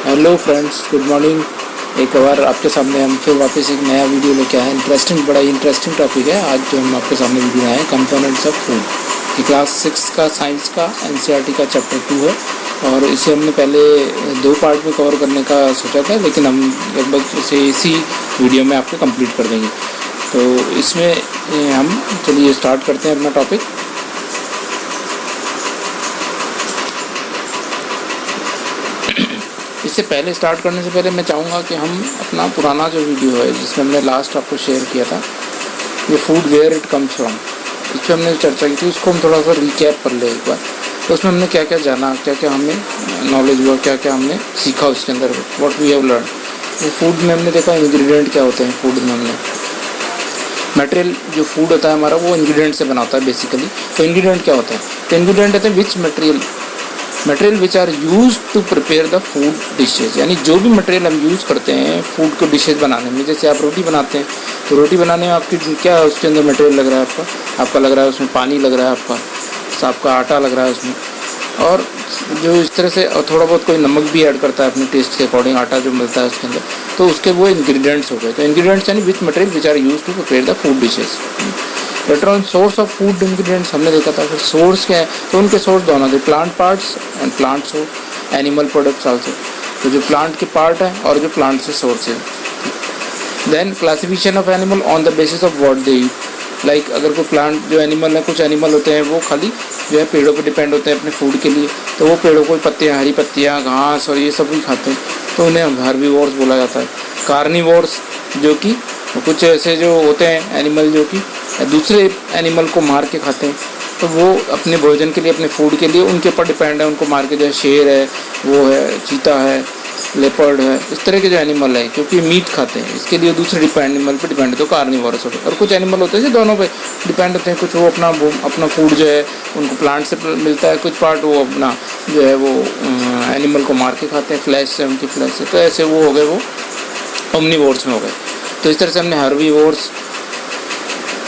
Hello friends, good morning. एक बार आपके सामने हम फिर वापस एक नया वीडियो लेके आए हैं। बड़ा ही इंटरेस्टिंग टॉपिक है आज जो हम आपके सामने वीडियो आए हैं, कंपोनेंट्स ऑफ फूड। ये क्लास 6 का साइंस का एनसीईआरटी का चैप्टर 2 है और इसे हमने पहले 2 पार्ट में कवर करने का सोचा था, लेकिन हम लगभग इसे इसी वीडियो में आपको कंप्लीट कर देंगे। तो इसमें हम चलिए स्टार्ट करते हैं अपना टॉपिक। इससे पहले स्टार्ट करने से पहले मैं चाहूँगा कि हम अपना पुराना जो वीडियो है जिसमें हमने लास्ट आपको शेयर किया था, ये food where it comes from, इस पर हमने चर्चा की थी, उसको हम थोड़ा सा रिकैप कर ले एक बार। तो उसमें हमने क्या क्या जाना, क्या क्या हमें नॉलेज हुआ, क्या क्या हमने सीखा उसके अंदर, व्हाट वी हैव लर्न। तो फूड में हमने देखा इंग्रेडिएंट क्या होते हैं। फूड में हमने मटेरियल जो फूड होता है हमारा वो इंग्रेडिएंट से बना होता है बेसिकली। तो इंग्रेडिएंट क्या होता है? तो इंग्रेडिएंट होते हैं which material which are use to prepare the food dishes, यानी जो भी मटेरियल हम यूज़ करते हैं फूड को डिशेज बनाने में। जैसे आप रोटी बनाते हैं तो रोटी बनाने में आपकी क्या उसके अंदर मटेरियल लग रहा है, आपका लग रहा है उसमें पानी लग रहा है, आपका आटा लग रहा है उसमें, और जो इस तरह से और थोड़ा बहुत कोई नमक भी ऐड करता है अपने टेस्ट के अकॉर्डिंग, आटा जो मिलता है उसके अंदर, तो उसके वो इंग्रेडिएंट्स हो गए। तो इंग्रेडिएंट्स यानी which material which are use to prepare the food dishes. Later on source of food ingredients हमने देखा था। फिर सोर्स क्या है? तो उनके सोर्स दोनों थे, plant parts and plant source, animal products also. तो जो प्लांट के पार्ट है और जो प्लांट से सोर्स है। Then classification of animal on the basis of what they eat. Like अगर कोई प्लांट जो एनिमल है, कुछ एनिमल होते हैं वो खाली जो है पेड़ों पर डिपेंड होते हैं अपने फूड के लिए, तो वो पेड़ों को पत्तियाँ, हरी पत्तियाँ, घास और ये सब भी खाते हैं, तो उन्हें हर्बीवोर्स बोला जाता है। कार्निवोर्स जो कि कुछ ऐसे जो होते हैं एनिमल जो कि दूसरे एनिमल को मार के खाते हैं, तो वो अपने भोजन के लिए, अपने फूड के लिए उनके ऊपर डिपेंड है, उनको मार के, जैसे शेर है, वो है, चीता है, लेपर्ड है, इस तरह के जो एनिमल है, क्योंकि मीट खाते हैं, इसके लिए दूसरे एनिमल पे डिपेंड है, तो कार्निवोरस होते हैं। और कुछ एनिमल होते हैं जो दोनों पे डिपेंड होते हैं, कुछ वो अपना फूड जो है उनको प्लांट से मिलता है, कुछ पार्ट वो अपना जो है वो एनिमल को मार के खाते हैं, फ्लैश से, उनकी फ्लैश से। तो ऐसे वो हो गए, वो ओमनीवोर्स में हो गए। तो इस तरह से हमने हर्बीवोर्स,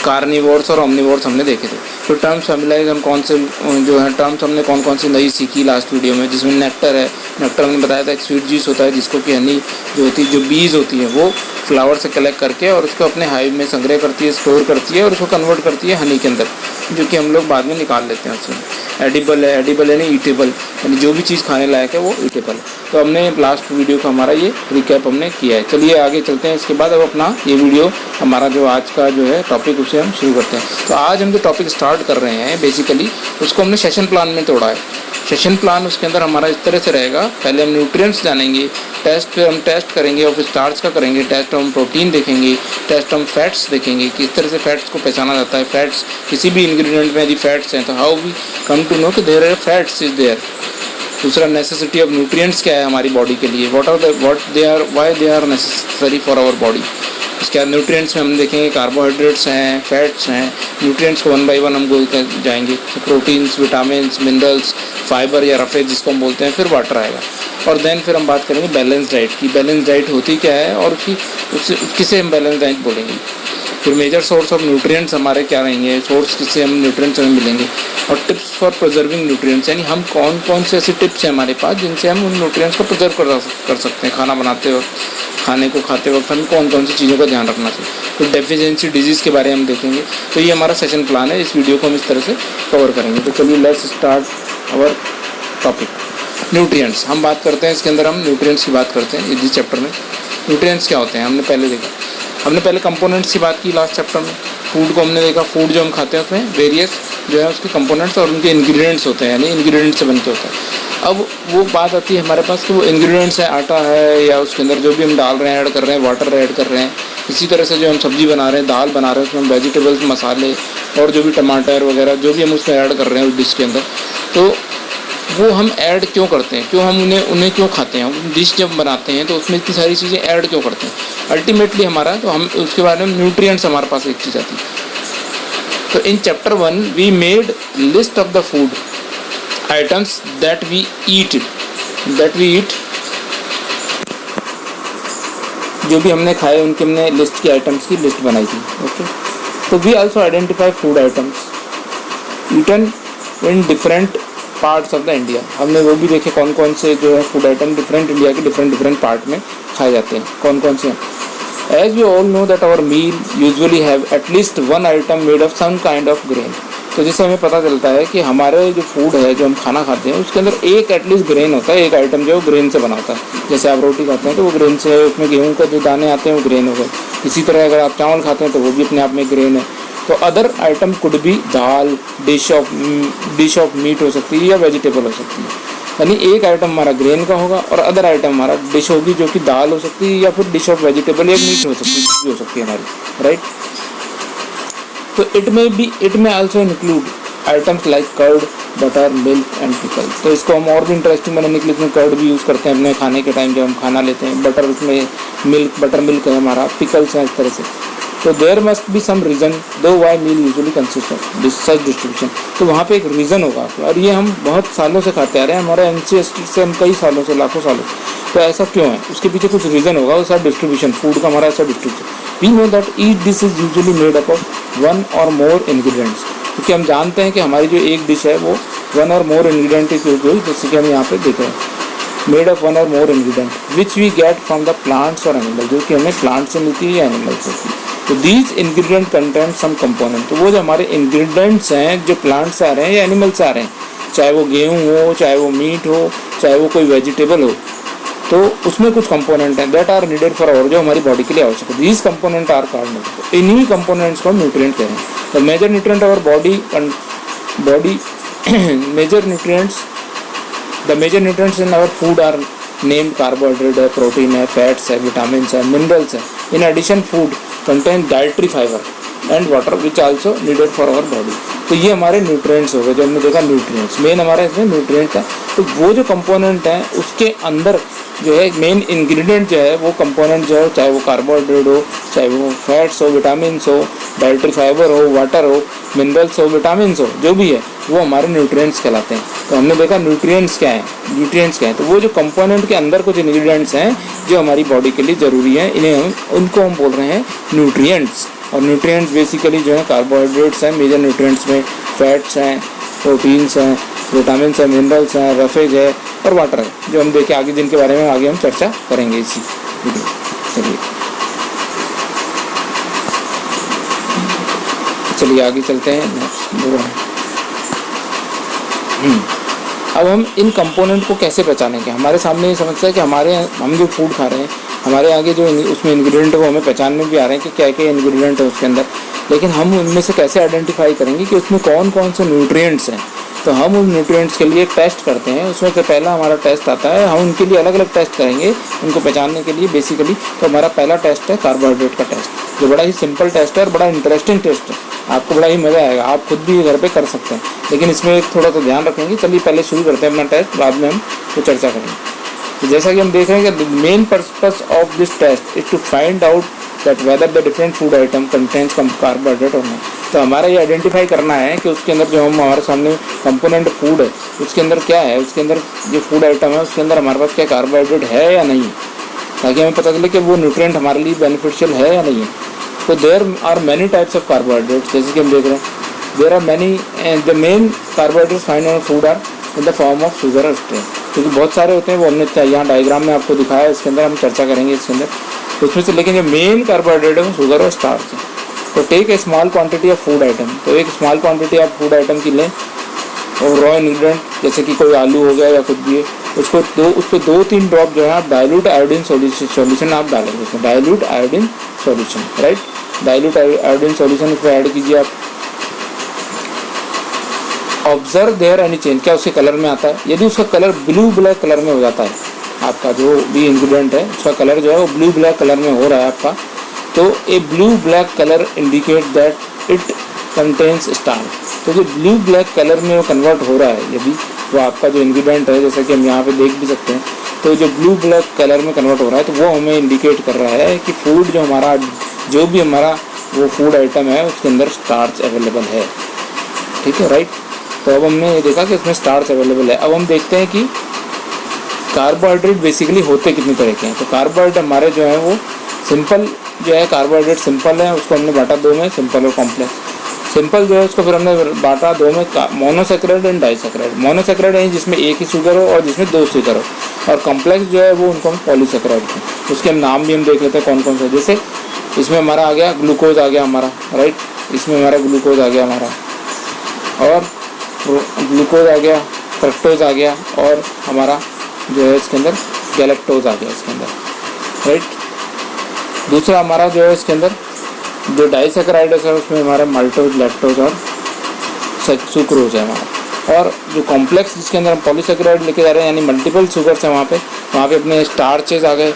कार्निवोर्स और ओमनीवोर्स हमने देखे थे। तो टर्म्स फैमिलाइज हम कौन से जो है टर्म्स हमने कौन सी नई सीखी लास्ट वीडियो में, जिसमें नेक्टर है। नेक्टर हमने बताया था एक स्वीट जूस होता है जिसको कि हनी जो होती है, जो बीज होती है वो फ्लावर से कलेक्ट करके और उसको अपने हाइव में संग्रह करती है, स्टोर करती है और उसको कन्वर्ट करती है हनी के अंदर, जो कि हम लोग बाद में निकाल लेते हैं उसमें। एडिबल है, एडिबल यानी ईटेबल, यानी जो भी चीज़ खाने लायक है वो ईटेबल। तो हमने लास्ट वीडियो का हमारा ये रिकैप हमने किया है। चलिए आगे चलते हैं। इसके बाद अब अपना ये वीडियो हमारा जो आज का जो है टॉपिक उसे हम शुरू करते हैं। तो आज हम जो टॉपिक स्टार्ट कर रहे हैं बेसिकली उसको हमने सेशन प्लान में तोड़ा है। सेशन प्लान उसके अंदर हमारा इस तरह से रहेगा, पहले हम न्यूट्रिएंट्स जानेंगे, फिर हम टेस्ट करेंगे और फिर स्टार्च का करेंगे टेस्ट, हम प्रोटीन देखेंगे, टेस्ट हम फैट्स देखेंगे, किस तरह से फैट्स को पहचाना जाता है। फैट्स किसी भी इंग्रेडिएंट में यदि फैट्स हैं तो how we come to know कि there are fats is there. दूसरा नेसेसिटी ऑफ न्यूट्रिएंट्स क्या है हमारी बॉडी के लिए, why they are necessary for our body. इसके बाद न्यूट्रिएंट्स में हम देखेंगे कार्बोहाइड्रेट्स हैं, फैट्स हैं। न्यूट्रिएंट्स को 1 बाय 1 हम बोलते जाएंगे, तो प्रोटीन्स, विटामिन्स, मिनरल्स, फाइबर या रफेज जिसको हम बोलते हैं, फिर वाटर आएगा। और देन फिर हम बात करेंगे बैलेंस डाइट की। बैलेंस डाइट होती क्या है और किसे हम बैलेंस डाइट बोलेंगे। फिर मेजर सोर्स ऑफ न्यूट्रिएंट्स हमारे क्या रहेंगे, सोर्स किससे हम न्यूट्रिएंट्स हमें मिलेंगे, और टिप्स फॉर प्रिजर्विंग न्यूट्रिएंट्स, यानी हम कौन से ऐसे टिप्स हैं हमारे पास जिनसे हम उन न्यूट्रिएंट्स को प्रिजर्व कर सकते हैं। खाना बनाते वक्त, खाने को खाते वक्त हमें कौन सी चीज़ों का ध्यान रखना चाहिए। तो डेफिशिएंसी डिजीज़ के बारे में हम देखेंगे। तो ये हमारा सेशन प्लान है, इस वीडियो को हम इस तरह से कवर करेंगे। तो चलिए let's start our topic. Nutrients हम बात करते हैं, इसके अंदर हम न्यूट्रिएंट्स की बात करते हैं इस चैप्टर में। न्यूट्रिएंट्स क्या होते हैं हमने पहले देखा, हमने पहले कंपोनेंट्स की बात की लास्ट चैप्टर में। फूड को हमने देखा, फूड जो हम खाते हैं उसमें वेरियस जो है उसके कंपोनेंट्स और उनके इंग्रेडिएंट्स होते हैं, यानी इंग्रेडिएंट्स से बनके होता है। अब वो बात आती है हमारे पास कि वो इंग्रेडिएंट्स है, आटा है या उसके अंदर जो भी हम डाल रहे हैं, ऐड कर रहे हैं, वाटर ऐड कर रहे हैं। इसी तरह से जो हम सब्ज़ी बना रहे हैं, दाल बना रहे हैं, उसमें हम वेजिटेबल्स, मसाले और जो भी टमाटर वगैरह जो भी हम उसमें ऐड कर रहे हैं उस डिश के अंदर, तो वो हम ऐड क्यों करते हैं, क्यों हम उन्हें क्यों खाते हैं। हम डिश जब बनाते हैं तो उसमें इतनी सारी चीज़ें ऐड क्यों करते हैं अल्टीमेटली हमारा, तो हम उसके बारे में न्यूट्रिएंट्स हमारे पास एक चीज़ आती है। तो in chapter 1 we made list of the food items that we eat, जो भी हमने खाए उनके हमने लिस्ट की आइटम्स की लिस्ट बनाई थी। ओके, तो we also identify food items eaten in different parts of the India, हमने वो भी देखे कौन कौन से जो है फूड आइटम डिफरेंट इंडिया के डिफरेंट पार्ट में खाए जाते हैं, कौन कौन से हैं। As we all know that our meal usually have at least one item made of some kind of grain. तो जिससे हमें पता चलता है कि हमारे जो फूड है, जो हम खाना खाते हैं, उसके अंदर एक एटलीस्ट ग्रेन होता है, एक आइटम जो है वो ग्रेन से बना होता है। जैसे आप रोटी खाते हैं तो वो ग्रेन से है, उसमें गेहूं का जो दाने आते हैं वो ग्रेन हो गए। इसी तरह अगर आप चावल खाते हैं तो वो भी अपने आप में ग्रेन है। तो अदर आइटम कुड भी दाल, डिश ऑफ मीट हो सकती है या वेजिटेबल हो सकती है। यानी एक आइटम हमारा ग्रेन का होगा और अदर आइटम हमारा डिश होगी जो कि दाल हो सकती है या फिर डिश ऑफ वेजिटेबल या मीट हो सकती है, कुछ भी हो सकती है हमारी, राइट। तो it may also include items like curd, butter, milk and pickle. तो इसको हम और भी इंटरेस्टिंग बनाने के लिए इसमें कर्ड भी यूज़ करते हैं अपने खाने के टाइम जब हम खाना लेते हैं। बटर, उसमें बटर मिल्क है हमारा, पिकल्स हैं, इस तरह से। तो there must be some reason though why meal usually consist of such distribution. तो वहाँ पे एक रीज़न होगा और ये हम बहुत सालों से खाते आ रहे हैं, हमारे एंसेस्टर से हम कई सालों से, लाखों सालों से। तो ऐसा क्यों है, उसके पीछे कुछ रीज़न होगा, उसका डिस्ट्रीब्यूशन, फूड का हमारा ऐसा distribution. We know that each dish is usually made up of one और मोर इन्ग्रीडियंट्स, क्योंकि हम जानते हैं कि हमारी जो एक डिश है वो वन और मोर इन्ग्रीडियंट की हुई, जैसे कि हम यहाँ पे देख रहे हैं, मेड ऑफ वन और more ingredient which we get from the plants और एनिमल, जो कि हमें प्लांट से मिलती है या एनिमल से मिलती है। तो these ingredient content some component, तो वो जो हमारे इंग्रेडिएंट्स हैं जो प्लांट से आ रहे हैं या एनिमल से आ रहे हैं, चाहे वो गेहूँ हो, चाहे वो मीट हो, चाहे वो कोई वेजिटेबल हो, तो उसमें कुछ कंपोनेंट हैं that are needed for our, जो हमारी बॉडी के लिए आवश्यक है। दीज कंपोनेंट आर कॉल्ड, तो इन्हीं कंपोनेंट्स को हम न्यूट्रिएंट कह रहे हैं। The major nutrient our body major nutrients in our food are named carbohydrate है, प्रोटीन है, फैट्स है, विटामिन्स है, मिनरल्स है। In addition food contain dietary fibre and water which also needed for our body. तो ये हमारे nutrients हो गए, जो हमने देखा न्यूट्रिएंट्स मेन हमारा इसमें न्यूट्रिएंट है। तो वो जो कंपोनेंट हैं उसके अंदर जो है मेन इंग्रेडिएंट जो है वो कंपोनेंट जो है, चाहे वो कार्बोहाइड्रेट हो, चाहे वो फैट्स हो, विटामिन्स हो, डाइटरी फाइबर हो, वाटर हो, मिनरल्स हो, विटामिन्स हो, जो भी है वो हमारे न्यूट्रिएंट्स कहलाते हैं। तो हमने देखा न्यूट्रिएंट्स क्या है, तो वो जो कंपोनेंट के अंदर कुछ इंग्रेडिएंट्स हैं जो हमारी बॉडी के लिए ज़रूरी हैं, उनको हम बोल रहे हैं न्यूट्रिएंट्स। और न्यूट्रिएंट्स बेसिकली जो है कार्बोहाइड्रेट्स हैं, मेजर न्यूट्रिएंट्स में फैट्स हैं, प्रोटीन्स हैं, विटामिन्स हैं, मिनरल्स हैं, रफेज है और वाटर है, जो हम देखें आगे, जिनके बारे में आगे हम चर्चा करेंगे इसी वीडियो। चलिए आगे चलते हैं। अब हम इन कंपोनेंट को कैसे पहचानेंगे। हमारे सामने ये समस्या है कि हम जो फूड खा रहे हैं, हमारे आगे जो उसमें इंग्रेडिएंट है वो हमें पहचान में भी आ रहे हैं कि क्या क्या इंग्रेडिएंट है उसके अंदर, लेकिन हम उनमें से कैसे आइडेंटिफाई करेंगे कि उसमें कौन कौन से न्यूट्रिएंट्स हैं। तो हम उन न्यूट्रिएंट्स के लिए एक टेस्ट करते हैं, उसमें से पहला हमारा टेस्ट आता है, हम उनके लिए अलग अलग टेस्ट करेंगे उनको पहचानने के लिए बेसिकली। तो हमारा पहला टेस्ट है कार्बोहाइड्रेट का टेस्ट, जो बड़ा ही सिंपल टेस्ट है और बड़ा इंटरेस्टिंग टेस्ट है, आपको बड़ा ही मज़ा आएगा, आप खुद भी घर पे कर सकते हैं, लेकिन इसमें एक थोड़ा तो ध्यान रखेंगे। चलिए पहले शुरू करते हैं अपना टेस्ट, बाद में हम तो चर्चा करेंगे। तो जैसा कि हम देख रहे हैं कि main purpose of this test is to find out that whether the different food item contains carbohydrate और नहीं। तो हमारा ये आइडेंटिफाई करना है कि उसके अंदर जो हम हमारे सामने कंपोनेंट फूड है उसके अंदर क्या है, उसके अंदर जो फूड आइटम है उसके अंदर हमारे पास क्या कार्बोहाइड्रेट है या नहीं, ताकि हमें पता चले कि वो न्यूट्रिएंट हमारे लिए बेनिफिशियल है या नहीं है। तो there are many types of carbohydrates, जैसे कि हम देख रहे हैं there are many, the main carbohydrates find in food are in the form of sugar और स्टार्च, क्योंकि बहुत सारे होते हैं, वो हमने यहाँ डायग्राम में आपको दिखाया है, इसके अंदर हम चर्चा करेंगे इसके अंदर उसमें से। लेकिन जो मेन कार्बोहाइड्रेट है वो शुगर और स्टार्च है। तो take a small quantity of food item, तो एक small quantity of food item की लें और रॉ इंग्रेडिएंट जैसे कि कोई आलू हो गया या कुछ भी है, उसको उस पर 2-3 ड्रॉप जो है आप डाइल्यूट आयोडीन सॉल्यूशन आप डालेंगे उसमें, dilute iodine solution, right, dilute iodine solution उसमें ऐड कीजिए आप। ऑब्जर्व देयर एनी चेंज, क्या उसके कलर में आता है, यदि उसका कलर ब्लू ब्लैक कलर में हो जाता है, आपका जो भी इंग्रेडिएंट है उसका कलर जो है वो ब्लू ब्लैक कलर में हो रहा है आपका, तो a blue black colour indicate that it contains starch. तो जो ब्लू ब्लैक कलर में वो कन्वर्ट हो रहा है, यदि वो आपका जो इंग्रेडिएंट है, जैसा कि हम यहाँ पे देख भी सकते हैं, तो जो ब्लू ब्लैक कलर में कन्वर्ट हो रहा है तो वो हमें इंडिकेट कर रहा है कि फूड जो हमारा जो भी हमारा वो फूड आइटम है उसके अंदर स्टार्च अवेलेबल है, ठीक है, राइट। तो अब हमने ये देखा कि उसमें स्टार्च अवेलेबल है। अब हम देखते हैं कि कार्बोहाइड्रेट बेसिकली होते कितने तरह के हैं। तो कार्बोहाइड्रेट हमारे जो है वो सिंपल जो है कार्बोहाइड्रेट सिंपल है, उसको हमने बांटा दो में, सिंपल और कॉम्प्लेक्स। सिंपल जो है उसको फिर हमने बांटा दो में, मोनोसेक्राइड एंड डाइसेक्राइड। मोनोसेक्राइड है जिसमें एक ही शुगर हो और जिसमें 2 शुगर हो, और कॉम्प्लेक्स जो है वो उनको हम पॉलीसेक्राइड हैं। उसके हम नाम भी हम देख लेते हैं कौन कौन से। जैसे इसमें हमारा आ गया ग्लूकोज आ गया हमारा, राइट, इसमें हमारा ग्लूकोज आ गया हमारा, और ग्लूकोज आ गया, फ्रक्टोज आ गया, और हमारा जो है इसके अंदर गैलेक्टोज आ गया इसके अंदर, राइट। दूसरा हमारा जो है इसके अंदर जो डाइसेक्राइड है उसमें हमारा माल्टोज, लैक्टोज और सुक्रोज है हमारा। और जो कॉम्प्लेक्स जिसके अंदर हम पॉलीसेक्राइड लेके जा रहे हैं, यानी मल्टीपल शुगर्स हैं, वहाँ पे अपने स्टार्चेज आ गए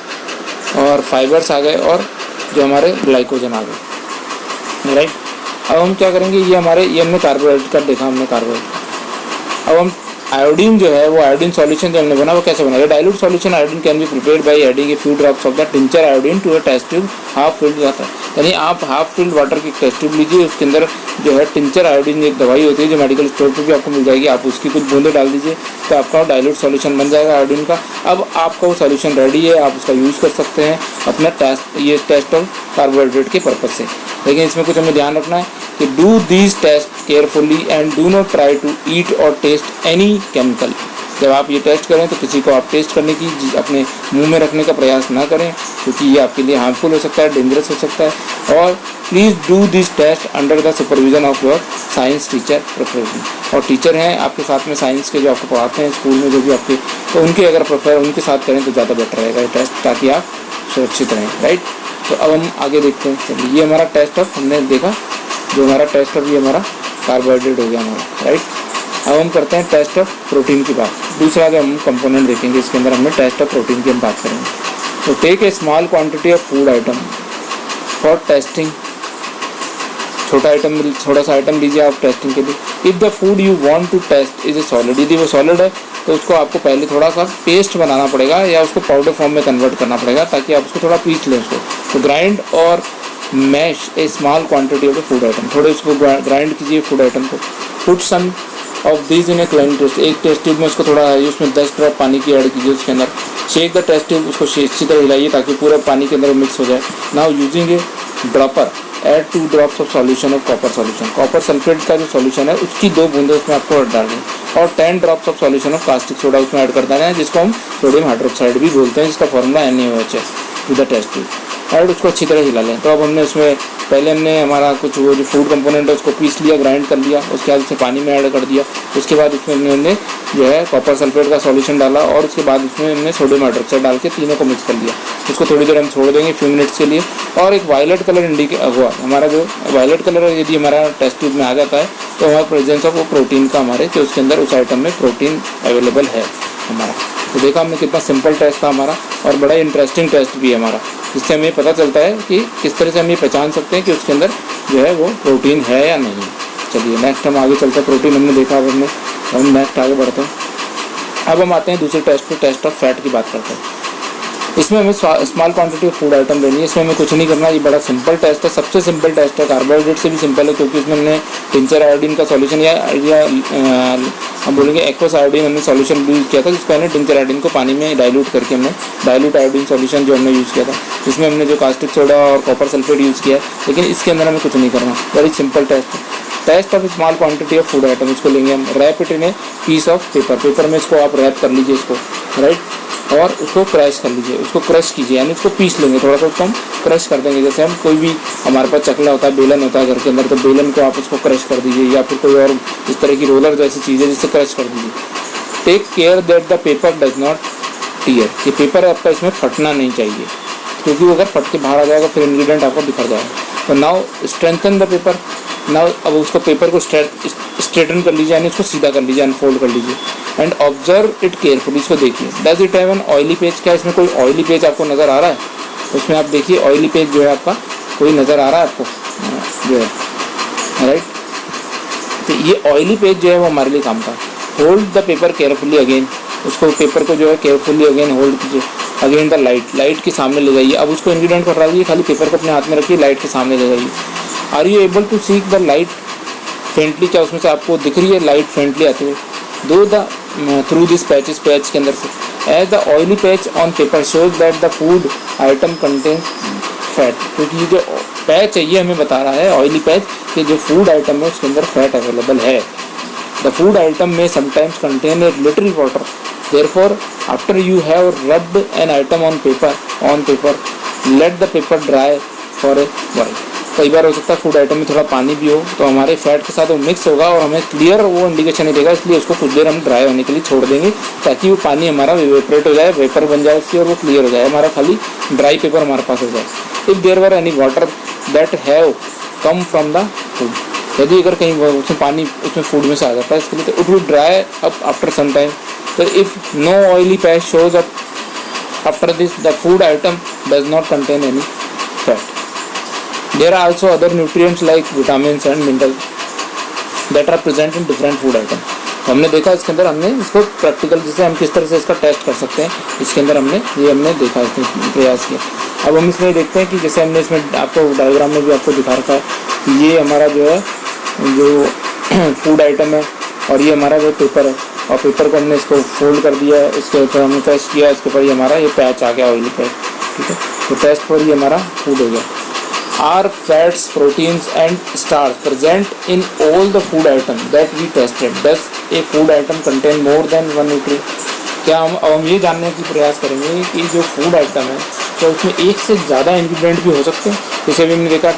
और फाइबर्स आ गए और जो हमारे ग्लाइकोजन आ गए, राइट। अब हम क्या करेंगे, ये हमने कार्बोहाइड्रेट का देखा, हमने कार्बोहाइड्रेट का। अब हम आयोडीन जो है वो आयोडीन सॉल्यूशन जो हमने बना वो कैसे बनाया। Dilute solution iodine can be prepared by adding a few drops of the tincture iodine to a test tube half filled water. यानी आप हाफ फिल्ड वाटर की टेस्ट ट्यूब लीजिए, उसके अंदर जो है टिंचर आयोडीन एक दवाई होती है जो मेडिकल स्टोर पर भी आपको मिल जाएगी, आप उसकी कुछ बूंदे डाल दीजिए तो आपका डाइल्यूट सॉल्यूशन बन जाएगा आयोडीन का। अब आपका वो सॉल्यूशन रेडी है, आप उसका यूज़ कर सकते हैं अपना टेस्ट ऑफ कार्बोहाइड्रेट के पर्पज़ से। लेकिन इसमें कुछ हमें ध्यान रखना है कि do these test carefully and do not try to eat or taste any chemical. जब आप ये टेस्ट करें तो किसी को आप टेस्ट करने की अपने मुंह में रखने का प्रयास ना करें, क्योंकि ये आपके लिए हार्मफुल हो सकता है, डेंजरस हो सकता है। और please do this test under the supervision of your science teacher professional. और टीचर हैं आपके साथ में साइंस के जो आपको पढ़ाते हैं स्कूल में जो भी आपके, तो उनके अगर प्रोफेसर उनके साथ करें तो ज़्यादा बेटर रहेगा ये टेस्ट, ताकि आप सुरक्षित रहें, राइट। तो अब हम आगे देखते हैं। चलिए, ये हमारा टेस्ट ऑफ हमने देखा, जो हमारा टेस्ट ऑफ ये हमारा कार्बोहाइड्रेट हो गया हमारा, राइट। अब हम करते हैं टेस्ट ऑफ प्रोटीन की बात। दूसरा जो हम कंपोनेंट देखेंगे इसके अंदर हमने टेस्ट ऑफ प्रोटीन की हम बात करेंगे। तो take a small quantity of food item for testing. थोड़ा सा आइटम लीजिए आप टेस्टिंग के लिए। If the food you want to test is a solid, यदि वो सॉलिड है तो उसको आपको पहले थोड़ा सा पेस्ट बनाना पड़ेगा या उसको पाउडर फॉर्म में कन्वर्ट करना पड़ेगा, ताकि आप उसको थोड़ा पीस लें उसको। तो grind or mash a small quantity of the food item, थोड़े उसको ग्राइंड कीजिए फूड आइटम को। Put some of this in a clean test, एक टेस्ट ट्यूब में उसको थोड़ा उसमें 10 ड्रॉप पानी की ऐड कीजिए उसके अंदर। शेक द टेस्ट ट्यूब, उसको अच्छी तरह हिलाइए ताकि पूरे पानी के अंदर मिक्स हो जाए। Now using A dropper add 2 drops of solution of copper solution. Copper sulphate का जो सॉल्यूशन है उसकी 2 बूंदे उसमें आपको डालनी, और 10 drops of solution of caustic soda उसमें ऐड कर देना है, जिसको हम सोडियम हाइड्रोक्साइड भी बोलते हैं, जिसका फॉर्मूला NaOH है, to the test tube. Add उसको अच्छी तरह हिला लें। तो अब हमने उसमें पहले हमने हमारा कुछ वो जो फूड कंपोनेंट है उसको पीस लिया, ग्राइंड कर लिया, उसके बाद उसे पानी में ऐड कर दिया। उसके बाद उसमें हमने जो है कॉपर सल्फेट का सॉल्यूशन डाला, और उसके बाद उसमें हमने सोडियम हाइड्रोक्साइड डाल के तीनों को मिक्स कर लिया। उसको थोड़ी देर हम छोड़ देंगे, फ्यू मिनट्स के लिए। और एक वायलेट कलर हुआ हमारा, जो वायलेट कलर यदि हमारा टेस्ट ट्यूब में आ जाता है तो हमारा प्रेजेंस ऑफ वो प्रोटीन का हमारे कि उसके अंदर उस आइटम में प्रोटीन अवेलेबल है हमारा। तो देखा हमने कितना सिंपल टेस्ट था हमारा, और बड़ा इंटरेस्टिंग टेस्ट भी है हमारा, जिससे हमें पता चलता है कि किस तरह से हम ये पहचान सकते हैं कि उसके अंदर जो है वो प्रोटीन है या नहीं। चलिए नेक्स्ट हम आगे चलते हैं। प्रोटीन हमने देखा, अब हम नेक्स्ट आगे बढ़ते हैं। अब हम आते हैं दूसरे टेस्ट पे, टेस्ट ऑफ फैट की बात करते हैं। इसमें हमें small quantity of food item लेनी है। इसमें हमें कुछ नहीं करना, ये बड़ा सिंपल टेस्ट है, सबसे सिंपल टेस्ट है। कार्बोहाइड्रेट से भी सिंपल है, क्योंकि इसमें हमने टिंचर आयोडीन का सॉल्यूशन या हम बोलेंगे एक्वस आयोडीन हमने सॉल्यूशन यूज़ किया था, जिसको हमने टिंचर आयोडीन को पानी में डाइल्यूट करके हमने डाइल्यूट आयोडीन सॉल्यूशन जो हमने यूज़ किया था, इसमें हमने जो कास्टिक सोडा और कॉपर सल्फेट यूज़ किया है। लेकिन इसके अंदर हमें कुछ नहीं करना, वेरी सिंपल टेस्ट है। Test of small quantity of food item, इसको लेंगे हम, wrap it in a piece of paper में इसको आप रैप कर लीजिए इसको, राइट, और उसको क्रश कर लीजिए, उसको क्रश कीजिए, यानी उसको पीस लेंगे, थोड़ा सा उसको हम क्रश कर देंगे। जैसे हम कोई भी हमारे पास चकला होता है, बेलन होता है घर के अंदर, तो बेलन को आप उसको क्रश कर दीजिए, या फिर कोई और इस तरह की रोलर जैसी चीज़ है जिससे क्रश कर दीजिए। Take care that the paper does not tear, कि पेपर आपका इसमें फटना नहीं चाहिए, क्योंकि वो अगर फट के बाहर आ जाएगा फिर इंग्रेडिएंट आपको बिखर जाएगा। तो now strengthen the paper, now अब उसको पेपर को स्ट्रेटन कर लीजिए, यानी उसको सीधा कर लीजिए, अनफोल्ड कर लीजिए। एंड ऑब्जर्व इट केयरफुली, इसको देखिए। Does it have an oily page, क्या इसमें कोई ऑयली पेज आपको नज़र आ रहा है? उसमें आप देखिए ऑयली पेज जो है आपका कोई नज़र आ रहा है आपको जो है, राइट। तो ये ऑयली पेज जो है वो हमारे लिए काम का। Hold the paper carefully again, उसको पेपर को जो है केयरफुली अगेन होल्ड कीजिए अगेन द लाइट के सामने ले जाइए। अब उसको इंग्रेडिएंट कर रही है, खाली पेपर को अपने हाथ में रखिए, लाइट के सामने ले जाइए। Are you able to seek the light faintly, क्या उसमें से आपको दिख रही है लाइट फेंटली आते हुए? Though the through this patches, patch के अंदर से। As the oily patch on paper shows that the food item contains fat, क्योंकि ये जो पैच है ये हमें बता रहा है, ऑयली पैच, कि जो फूड आइटम है उसके अंदर फैट अवेलेबल है। द फूड आइटम में sometimes contain a little water, therefore after you have rubbed an item on paper let the paper dry for a while. कई बार हो सकता है फूड आइटम में थोड़ा पानी भी हो तो हमारे फैट के साथ वो मिक्स होगा और हमें क्लियर वो इंडिकेशन नहीं देगा, इसलिए उसको कुछ देर हम ड्राई होने के लिए छोड़ देंगे ताकि वो पानी हमारा इवेपोरेट हो जाए, वेपर बन जाए उसकी और वो क्लियर हो जाए, हमारा खाली ड्राई पेपर हमारे पास हो जाए। If there were any water that have come from the food, यदि अगर कहीं उसमें पानी उसमें फूड में से आ जाता है इसके लिए, तो it will dry up after some time. तो if no oily patch shows up after this, the food item does not contain any fat. There are also other nutrients like vitamins and minerals that are present in different food items. हमने देखा इसके अंदर, हमने इसको practical जैसे हम किस तरह से इसका टेस्ट कर सकते हैं, इसके अंदर हमने देखा, इसमें प्रयास किया। अब हम इसमें देखते हैं कि जैसे हमने इसमें आपको डायग्राम में भी आपको दिखा रखा है कि ये हमारा जो है जो फूड आइटम है और ये हमारा जो पेपर है, और पेपर को हमने इसको फोल्ड कर दिया है, इसके ऊपर हमने टेस्ट किया, इसके ऊपर ये हमारा ये पैच आ गया, ऑयली पैच, ठीक है। तो टेस्ट पर ये हमारा फूड हो गया। Are fats, proteins and starch present in all the food item that we tested? Does a food item contain more than one nutrient? क्या हम ये जानने की प्रयास करेंगे कि जो फूड आइटम है तो उसमें एक से ज़्यादा इंग्रेडिएंट भी हो सकते हैं, जैसे भी हमने देखा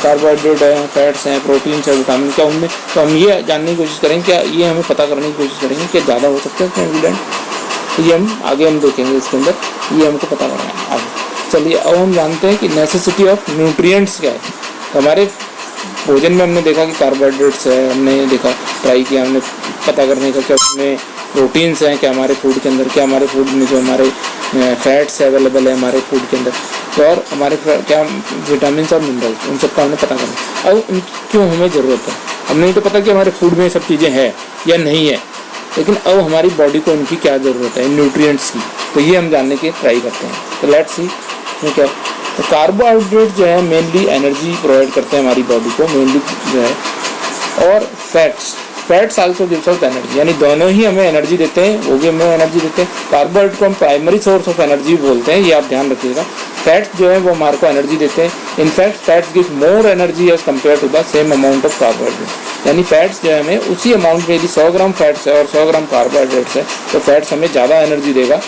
कार्बोहाइड्रेट है, फैट्स हैं, प्रोटीन्स है, विटामिन, क्या उनमें, तो हम ये जानने की कोशिश करेंगे, क्या ये हमें पता करने की कोशिश करेंगे कि ज़्यादा हो सकते हैं उसमें इंग्रेडिएंट, तो ये हम आगे हम देखेंगे इसके अंदर, ये हमको पता करना है आगे। चलिए अब हम जानते हैं कि नेसेसिटी ऑफ न्यूट्रिएंट्स क्या है। तो हमारे भोजन में हमने देखा कि कार्बोहाइड्रेट्स है, हमने देखा ट्राई किया हमने पता करने का, क्या उसमें प्रोटीन्स हैं क्या हमारे फूड के अंदर, क्या हमारे फूड में जो हमारे फैट्स अवेलेबल है हमारे फूड के अंदर, तो और हमारे क्या विटामिन और मिनरल्स, उन सबका हमें पता करना। अब क्यों हमें ज़रूरत है, हमें नहीं तो पता कि हमारे फूड में ये सब चीज़ें हैं या नहीं है, लेकिन अब हमारी बॉडी को इनकी क्या ज़रूरत है, न्यूट्रिएंट्स की, तो ये हम जानने की ट्राई करते हैं। तो लेट्स सी इसमें क्या। तो कार्बोहाइड्रेट जो है मेनली एनर्जी प्रोवाइड करते हैं हमारी बॉडी को, मेनली जो है, और fats also gives out energy, यानी दोनों ही हमें एनर्जी देते हैं, वो भी हमें एनर्जी देते हैं। कार्बोहाइड्रेट को हम प्राइमरी सोर्स ऑफ एनर्जी बोलते हैं, ये आप ध्यान रखिएगा। फैट्स जो है वो हमारे को एनर्जी देते हैं। In fact fats give more energy as compare to the same amount of carbohydrate, यानी फैट्स जो है हमें उसी अमाउंट में, यदि 100 ग्राम फैट्स है और 100 ग्राम कार्बोहाइड्रेट्स है तो फैट्स हमें ज़्यादा एनर्जी देगा।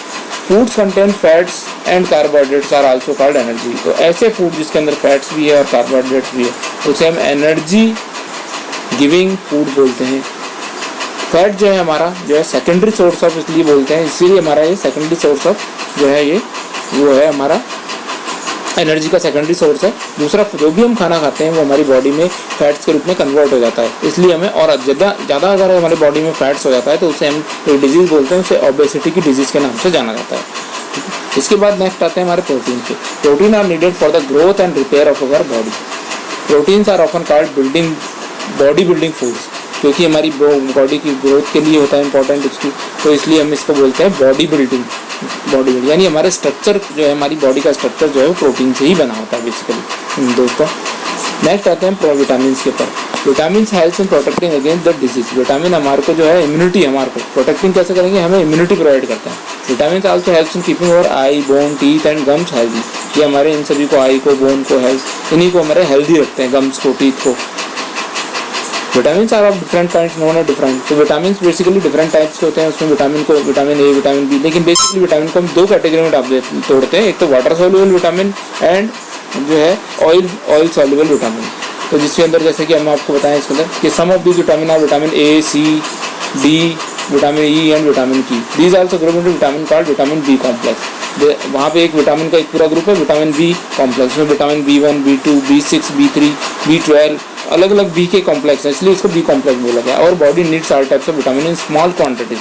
Foods contain fats and carbohydrates are also called energy, तो ऐसे फूड जिसके अंदर फैट्स भी है और कार्बोहाइड्रेट्स भी है उसे हम एनर्जी गिविंग फूड बोलते हैं। फैट जो है हमारा जो है सेकेंडरी सोर्स ऑफ, इसलिए बोलते हैं, इसीलिए हमारा ये सेकेंडरी सोर्स ऑफ जो है ये वो है हमारा एनर्जी का सेकेंडरी सोर्स है। दूसरा जो भी हम खाना खाते हैं वो हमारी बॉडी में फैट्स के रूप में कन्वर्ट हो जाता है, इसलिए हमें और ज़्यादा अगर हमारी बॉडी में फैट्स हो जाता है तो उसे हम एक डिजीज़ बोलते हैं, उसे ओबेसिटी की डिजीज़ के नाम से जाना जाता है। इसके बाद नेक्स्ट आते हैं हमारे प्रोटीन के। Protein are needed for the growth and repair of our body. Proteins are often called body building foods, क्योंकि हमारी बॉडी की ग्रोथ के लिए होता है इंपॉर्टेंट उसकी, तो इसलिए हम इसको बोलते हैं बॉडी बिल्डिंग, यानी हमारे स्ट्रक्चर जो है, हमारी बॉडी का स्ट्रक्चर जो है वो प्रोटीन से ही बना होता है बेसिकली दोस्तों। नेक्स्ट आते हैं विटामिन के ऊपर। Vitamin help in protecting against the disease. Vitamin हमारे को जो है इम्यूनिटी, हमारे को प्रोटेक्टिंग कैसे करेंगे, हमें इम्यूनिटी प्रोवाइड करते हैं। Vitamin also helps in keeping our I, bone, teeth and gums healthy. ये हमारे इन सभी को, आई को, बोन को, हेल्थ, इन्हीं को हमारे हेल्दी रखते हैं, गम्स को, टीथ को। Vitamin are of different kinds known as different. तो विटामिन बेसिकली डिफरेंट टाइप्स के होते हैं, उसमें विटामिन को विटामिन ए, विटामिन बी, लेकिन बेसिकली विटामिन को हम दो कैटेगरी में तोड़ते हैं, एक तो वाटर सॉल्युबल विटामिन एंड जो है ऑयल सॉल्युबल विटामिन। तो जिसके अंदर जैसे कि हम आपको बताएं इसके अंदर कि some of these vitamin are vitamin A, C, D, vitamin E and vitamin K. These also group into vitamin called vitamin B complex. वहाँ पे एक विटामिन का एक पूरा ग्रुप है विटामिन बी कॉम्प्लेक्स, में vitamin B1, B2, B6, B3, B12 अलग अलग बी के कॉम्प्लेक्स है, इसलिए इसको बी कॉम्प्लेक्स बोला गया। और body needs all types of vitamin in small quantities.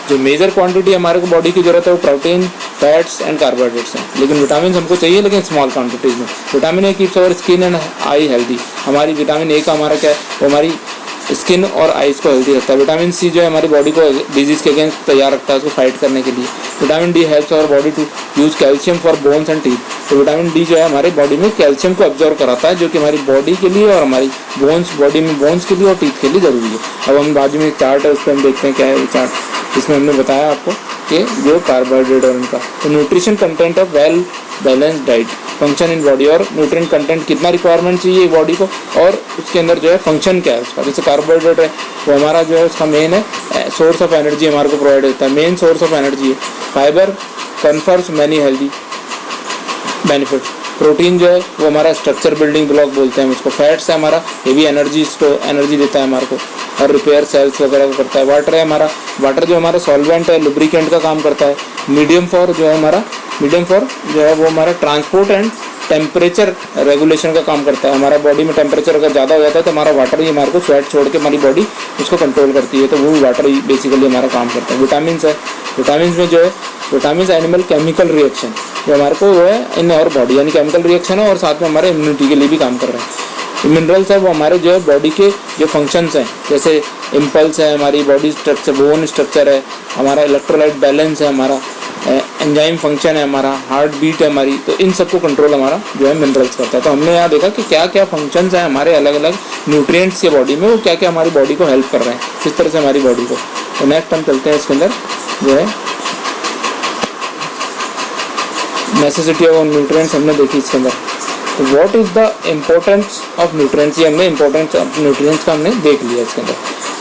जो मेजर क्वांटिटी हमारे को बॉडी की जरूरत है वो प्रोटीन, फैट्स एंड कार्बोहाइड्रेट्स हैं, लेकिन विटामिन हमको चाहिए लेकिन स्मॉल क्वांटिटीज में। Vitamin A keeps our skin and I healthy. हमारी विटामिन ए का हमारा क्या है, वो हमारी स्किन और आइज़ को हेल्दी रखता है। विटामिन सी जो है हमारी बॉडी को डिजीज़ के अगेंस्ट तैयार रखता है, उसको फाइट करने के लिए। Vitamin D helps our body to use calcium for bones and teeth. तो विटामिन डी जो है हमारे बॉडी में कैल्शियम को ऑब्जर्व कराता है, जो कि हमारी बॉडी के लिए और हमारी बॉडी में बोन्स के लिए और टीथ के लिए ज़रूरी है। अब हम बाजू में एक चार्ट है, उस पर हम देखते हैं क्या है चार्ट। इसमें हमने बताया आपको कि जो कार्बोहाइड्रेट और उनका तो nutrition content of well balance diet. Function in body, और न्यूट्रिएंट कंटेंट कितना रिक्वायरमेंट चाहिए बॉडी को, और उसके अंदर जो है फंक्शन क्या है उसका। जैसे कार्बोहाइड्रेट है वो हमारा जो है उसका मेन है सोर्स ऑफ एनर्जी हमारे को प्रोवाइड होता है, मेन सोर्स ऑफ एनर्जी है। Fibre confers many healthy benefits. Protein जो है वो हमारा स्ट्रक्चर बिल्डिंग ब्लॉक बोलते हैं उसको। फैट्स है हमारा, ये भी एनर्जी देता है हमारे को, और रिपेयर सेल्स वगैरह को करता है। वाटर है हमारा, वाटर जो हमारा सॉल्वेंट है, लुब्रिकेंट का काम करता है। मीडियम फॉर जो है वो हमारा ट्रांसपोर्ट एंड टेम्परेचर रेगुलेशन का काम करता है। हमारा बॉडी में टेम्परेचर अगर ज़्यादा हो जाता है तो हमारा वाटर ही हमारे को स्वेट छोड़ के हमारी बॉडी उसको कंट्रोल करती है, तो वो वाटर ही बेसिकली हमारा काम करता है। विटामिन है, विटामिन में जो है विटामिन एनिमल केमिकल रिएक्शन जो हमारे को वो है इन और बॉडी, यानी केमिकल रिएक्शन है और साथ में हमारे इम्यूनिटी के लिए भी काम कर रहा है। मिनरल्स है वो हमारे जो है बॉडी के जो फंक्शंस हैं, जैसे इम्पल्स है, हमारी बॉडी स्ट्रक्चर, बोन स्ट्रक्चर है, हमारा इलेक्ट्रोलाइट बैलेंस है, हमारा एंजाइम फंक्शन है, हमारा हार्ट बीट है हमारी, तो इन सबको कंट्रोल हमारा जो है मिनरल्स करता है। तो हमने यहाँ देखा कि क्या क्या फंक्शंस हैं हमारे अलग अलग न्यूट्रिएंट्स के बॉडी में, वो क्या क्या हमारी बॉडी को हेल्प कर रहे हैं, किस तरह से हमारी बॉडी को। तो नेक्स्ट हम चलते हैं इसके अंदर जो है नेसेसिटी ऑफ न्यूट्रिएंट्स हमने देखी इसके अंदर। तो what is the importance of nutrients, ये हमने इम्पोर्टेंस ऑफ न्यूट्रिएंट्स का हमने देख लिया इसके अंदर।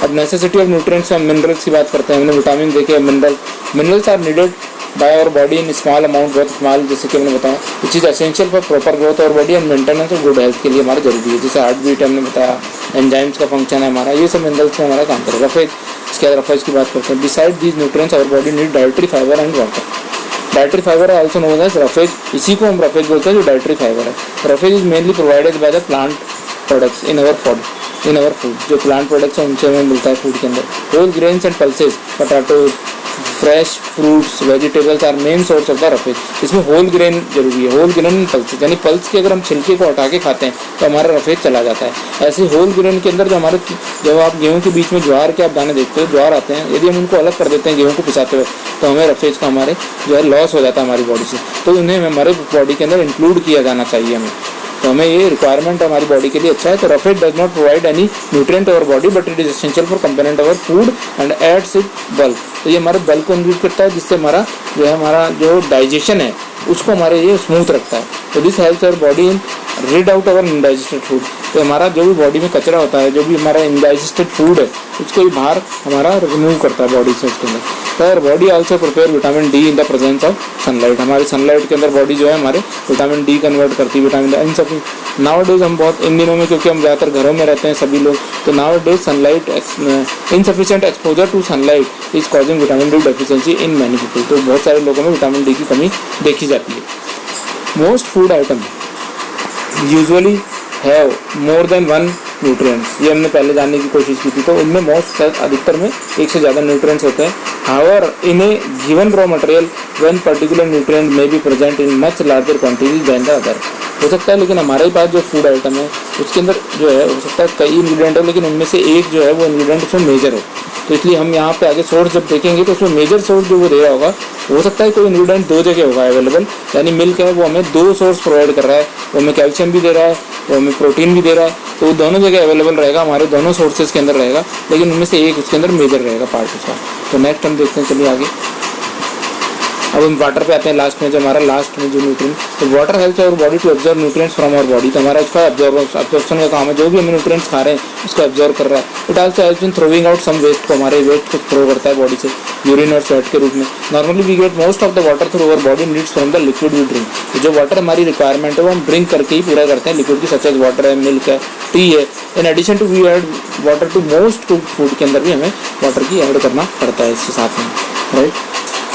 अब नेसेसिटी ऑफ न्यूट्रिएंट्स हम मिनरल्स की बात करते हैं। हमने विटामिन देखे, minerals are needed by our body in small amount, बहुत स्मॉल, जैसे कि हमने बताया which is essential for proper growth और body and maintenance of good health के लिए हमारा जरूरी है। जैसे हार्ट बीट हमने बताया, एंजाइम्स का फंक्शन है हमारा, ये सब मिनरल्स में हमारा काम करेगा। रफेज, इसके बाद रफेज की बात करते हैं। Beside these nutrients our body need dietary fibre and water. Dietary fibre है आल्सो नोन एज रफेज, इसी को हम रफेज बोलते हैं जो डाइटरी फाइबर है। Roughage is mainly provided by the plant products in our food, जो प्लांट प्रोडक्ट्स हैं उनसे हमें मिलता है फूड के अंदर। Whole grains and pulses, potatoes, fresh fruits, vegetables are main source of the roughage. इसमें होल ग्रेन जरूरी है, होल ग्रेन एंड पल्सेस, यानी पल्स के अगर हम छिलके को हटा के खाते हैं तो हमारा रफेज चला जाता है। ऐसे होल ग्रेन के अंदर जो हमारे, जब आप गेहूं के बीच में ज्वार के आप दाने देखते हो, ज्वार आते हैं, यदि हम उनको अलग कर देते हैं गेहूं को पिसाते हुए तो हमें रफेज का हमारे जो है लॉस हो जाता है हमारी बॉडी से, तो उन्हें हमारे बॉडी के अंदर इंक्लूड किया जाना चाहिए हमें। तो हमें ये रिक्वायरमेंट हमारी बॉडी के लिए अच्छा है। तो roughage does not provide any nutrient our body but it is essential for component our food and adds it bulk. तो ये हमारे बल्क को इंक्रीज करता है, जिससे हमारा जो है हमारा जो डाइजेशन है उसको हमारे ये स्मूथ रखता है। तो this helps our body in rid out our undigested food. तो हमारा जो भी बॉडी में कचरा होता है, जो भी हमारा इनडाइजेस्टेड फूड है, उसको ही बाहर हमारा रिमूव करता है बॉडी से उसके अंदर। तो और body also prepare vitamin D in the presence of sunlight. हमारी सनलाइट के अंदर बॉडी जो है हमारे विटामिन डी कन्वर्ट करती है, विटामिन डी। इन सब नाउ डेज हम बहुत इन दिनों में, क्योंकि हम ज़्यादातर घरों में रहते हैं सभी लोग, तो nowadays sunlight insufficient exposure to sunlight is causing vitamin D deficiency in many people. तो बहुत सारे लोगों में विटामिन डी की कमी देखी जाती है। Most food item usually have more than one nutrients, ये हमने पहले जानने की कोशिश की थी। तो उनमें मोस्ट अधिकतर में एक से ज़्यादा न्यूट्रिएंट्स होते हैं। However in a given raw material one particular nutrient may be present in much larger quantity than the other. हो सकता है, लेकिन हमारे पास जो फूड आइटम है उसके अंदर जो है हो सकता है कई इंग्रेडिएंट हो, लेकिन उनमें से एक जो है वो इंग्रेडिएंट उसमें मेजर हो। तो इसलिए हम यहाँ पे आगे सोर्स जब देखेंगे तो उसमें मेजर सोर्स जो वो दे रहा होगा, हो सकता है कोई इंग्रेडिएंट दो जगह होगा अवेलेबल, यानी मिल्क है वो हमें दो सोर्स प्रोवाइड कर रहा है, वो हमें कैल्शियम भी दे रहा है, वो हमें प्रोटीन भी दे रहा है, तो वो दोनों जगह अवेलेबल रहेगा, हमारे दोनों सोर्सेज के अंदर रहेगा, लेकिन उनमें से एक उसके अंदर मेजर रहेगा पार्ट उसका। तो नेक्स्ट हम देखते हैं, चलिए आगे। अब हम वाटर पे आते हैं लास्ट में, जो हमारा लास्ट में जो न्यूट्रिएंट। तो water helps our body to observe nutrients from our body. तो हमारा उसका ऑब्जर्वेशन का काम है, जो भी हम न्यूट्रिएंट्स खा रहे हैं उसको ऑब्जर्व कर रहा है। It also helps in throwing out some waste को, हमारे वेस्ट को थ्रो करता है बॉडी से यूरिन और स्वेट के रूप में। Normally we get most of the water through our body needs from the liquid we drink. तो जो वाटर हमारी रिक्वायरमेंट है वो हम ड्रिंक करके ही पूरा करते हैं, लिक्विड की, सच एज वाटर है, मिल्क है, टी है। In addition to we add water to most food के अंदर भी हमें वाटर की ऐड करना पड़ता है इसके साथ में, राइट।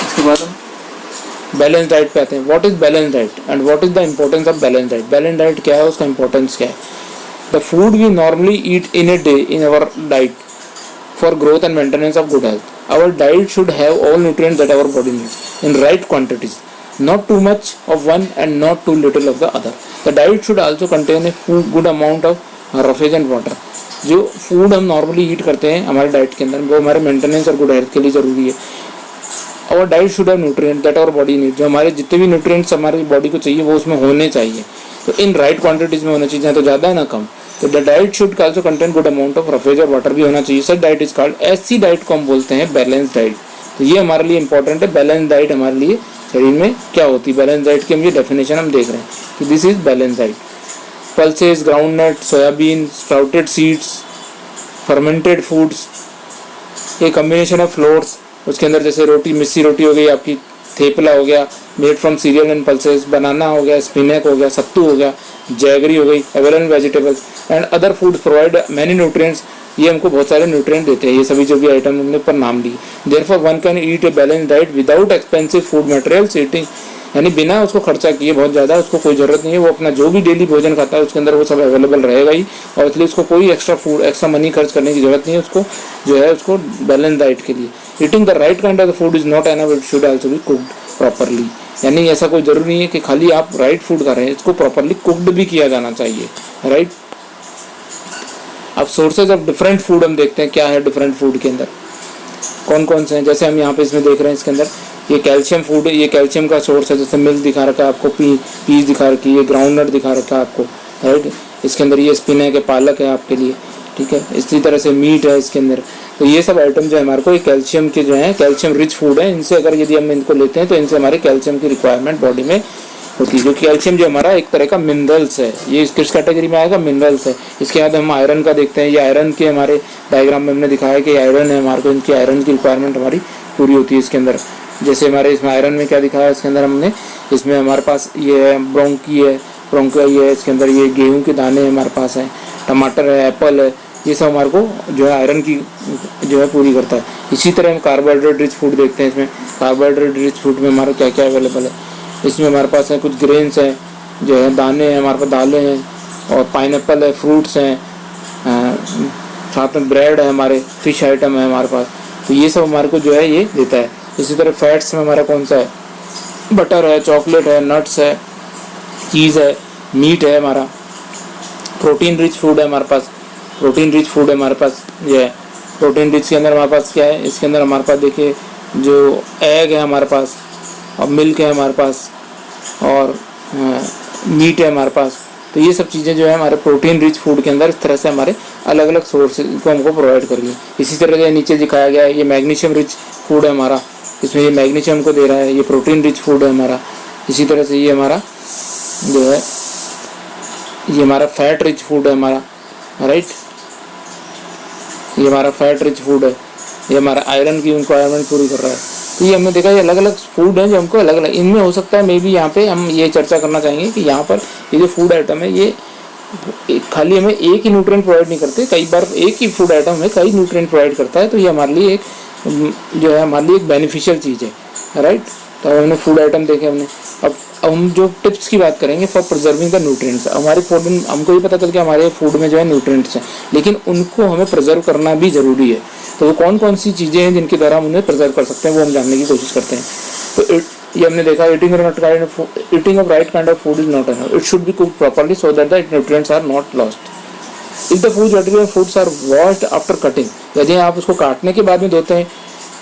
इसके बाद हम बैलेंस डाइट पे आते हैं। What is balance diet and what is the importance of balance diet. Balance diet क्या है, उसका इंपॉर्टेंस क्या है। The food we normally eat in a day in our diet for growth and maintenance of good health. Our diet should have all nutrients that our body needs in right quantities, not too much of one and not too little of the other. The diet should also contain a good amount of roughage and water. जो food हम normally ईट करते हैं हमारे diet के अंदर, वो हमारे maintenance और गुड हेल्थ के लिए ज़रूरी है। और diet should have nutrient that our body need, जो हमारे जितने भी न्यूट्रिएंट्स हमारी बॉडी को चाहिए वो उसमें होने चाहिए। तो इन राइट क्वांटिटीज़ में होना चाहिए, तो ज़्यादा है ना कम। तो the diet should also contain good amount of roughage और वाटर भी होना चाहिए। सच डाइट इज कॉल्ड, ऐसी डाइट को हम बोलते हैं बैलेंस डाइट। तो ये हमारे लिए इंपॉर्टेंट है, बैलेंस डाइट हमारे लिए शरीर में क्या होती है। बैलेंस डाइट की हम ये डेफिनेशन हम देख रहे हैं कि this is balance diet. Pulses, groundnut, soybean, sprouted seeds, fermented foods, ये कम्बिनेशन ऑफ फ्लोर्स, उसके अंदर जैसे रोटी, मिस्सी रोटी हो गई आपकी, थेपला हो गया, made from cereal and pulses, banana हो गया, स्पिनक हो गया, सत्तू हो गया, जैगरी हो गई, available vegetables and other food provide many nutrients, ये हमको बहुत सारे न्यूट्रिएंट देते हैं, ये सभी जो भी आइटम हमने ऊपर नाम ली। Therefore one can eat a balance diet without expensive food materials eating, यानी बिना उसको खर्चा किए बहुत ज़्यादा, उसको कोई ज़रूरत नहीं है, वो अपना जो भी डेली भोजन खाता है उसके अंदर वो सब अवेलेबल रहेगा ही, और इसलिए उसको कोई एक्स्ट्रा मनी खर्च करने की जरूरत नहीं है उसको, जो है उसको बैलेंस डाइट के लिए। Eating the right kind of food is not enough, it should also be cooked properly, यानी ऐसा कोई ज़रूरी नहीं है कि खाली आप राइट फूड खा रहे हैं, इसको प्रॉपरली कुक्ड भी किया जाना चाहिए, राइट। अब सोर्सेज ऑफ डिफरेंट फूड हम देखते हैं क्या है डिफरेंट फूड के अंदर, कौन कौन से हैं। जैसे हम यहाँ पे इसमें देख रहे हैं, इसके अंदर ये कैल्शियम फूड है, ये कैल्शियम का सोर्स है, जैसे मिल्क दिखा रखा है आपको, पीस दिखा रखी है, ग्राउंड नट दिखा रखा है आपको, राइट। इसके अंदर ये स्पिनक है, पालक है आपके लिए, ठीक है। इसी तरह से मीट है इसके अंदर, तो ये सब आइटम जो है हमारे को ये कैल्शियम के जो है, कैल्शियम रिच फूड है, इनसे अगर यदि हम इनको लेते हैं तो इनसे हमारे कैल्शियम की रिक्वायरमेंट बॉडी में होती है, क्योंकि कैल्शियम जो हमारा एक तरह का मिनरल्स है, ये किस कैटेगरी में आएगा, मिनरल्स है। इसके बाद हम आयरन का देखते हैं, ये आयरन के हमारे डायग्राम में हमने दिखाया है कि आयरन है हमारे को, इनकी आयरन की रिक्वायरमेंट हमारी पूरी होती है इसके अंदर। जैसे हमारे इसमें आयरन में क्या दिखाया है इसके अंदर हमने, इसमें हमारे पास ये है ब्रोंकी है, इसके अंदर ये गेहूँ के दाने हमारे पास है, टमाटर है, एप्पल है, ये सब हमारे को जो है आयरन की जो है पूरी करता है। इसी तरह हम कार्बोहाइड्रेट रिच फूड देखते हैं, इसमें कार्बोहाइड्रेट रिच फूड में हमारा क्या क्या अवेलेबल है, इसमें हमारे पास है कुछ ग्रेन्स हैं, जो है दाने हैं हमारे पास, दालें हैं, और पाइनएप्पल है, फ्रूट्स हैं, साथ में ब्रेड है, हमारे फिश आइटम है हमारे पास, तो ये सब हमारे को जो है ये देता है। इसी तरह फैट्स में हमारा कौन सा है, बटर है, चॉकलेट है, नट्स है, चीज़ है, मीट है हमारा, प्रोटीन रिच फूड है हमारे पास, प्रोटीन रिच फूड है हमारे पास, ये है प्रोटीन रिच के अंदर हमारे पास क्या है, इसके अंदर हमारे पास देखिए जो एग है हमारे पास, और मिल्क है हमारे पास, और मीट है हमारे पास, तो ये सब चीज़ें जो है हमारे प्रोटीन रिच फूड के अंदर इस तरह से हमारे अलग अलग सोर्स को हमको प्रोवाइड कर रही है। इसी तरह से नीचे दिखाया गया है ये मैग्नीशियम रिच फूड है हमारा, इसमें ये मैग्नीशियम हमको दे रहा है, ये प्रोटीन रिच फूड है हमारा। इसी तरह से ये हमारा जो है ये हमारा फैट रिच फूड है हमारा, राइट, ये हमारा फैट रिच फूड है, ये हमारा आयरन की रिक्वायरमेंट पूरी कर रहा है। तो ये हमने देखा ये अलग अलग फूड हैं जो हमको अलग अलग, इनमें हो सकता है मे बी यहाँ पे हम ये चर्चा करना चाहेंगे कि यहाँ पर ये जो फूड आइटम है ये खाली हमें एक ही न्यूट्रिएंट प्रोवाइड नहीं करते, कई बार एक ही फूड आइटम हमें कई न्यूट्रिएंट प्रोवाइड करता है, तो ये हमारे लिए एक जो है हमारे लिए एक बेनिफिशियल चीज़ है, राइट। तो हमने फूड आइटम देखे हमने, अब हम जो टिप्स की बात करेंगे फॉर प्रिजर्विंग द न्यूट्रिएंट्स। हमारे फूड में हमको ये पता चल गया हमारे फूड में जो है न्यूट्रिएंट्स हैं, लेकिन उनको हमें प्रिजर्व करना भी ज़रूरी है। तो वो कौन कौन सी चीज़ें हैं जिनके द्वारा हम उन्हें प्रिजर्व कर सकते हैं, वो हम जानने की कोशिश करते हैं। तो ये हमने देखा eating of right kind of food is not enough, it should be cooked properly so that the nutrients are not lost. If the foods are washed after cutting, यदि आप उसको काटने के बाद में धोते हैं,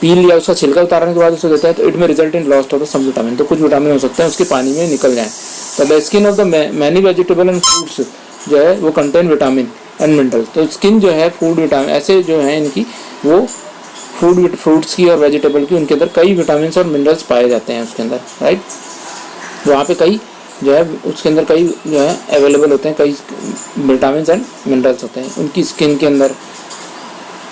पील या उसका छिलका उतारने के बाद उसे देता है, तो it may result in lost of the some vitamin, तो कुछ विटामिन हो सकते हैं उसके पानी में निकल जाएं। तो the skin of the many vegetable and fruits जो है वो कंटेन विटामिन एंड मिनरल, तो स्किन जो है फूड विटामिन ऐसे जो है इनकी वो फ्रूट्स की और वेजिटेबल की उनके अंदर कई विटामिन और मिनरल्स पाए जाते हैं उसके अंदर, राइट। वहाँ पे कई जो है उसके अंदर कई जो है अवेलेबल होते हैं, कई विटामिन एंड मिनरल्स होते हैं उनकी स्किन के अंदर।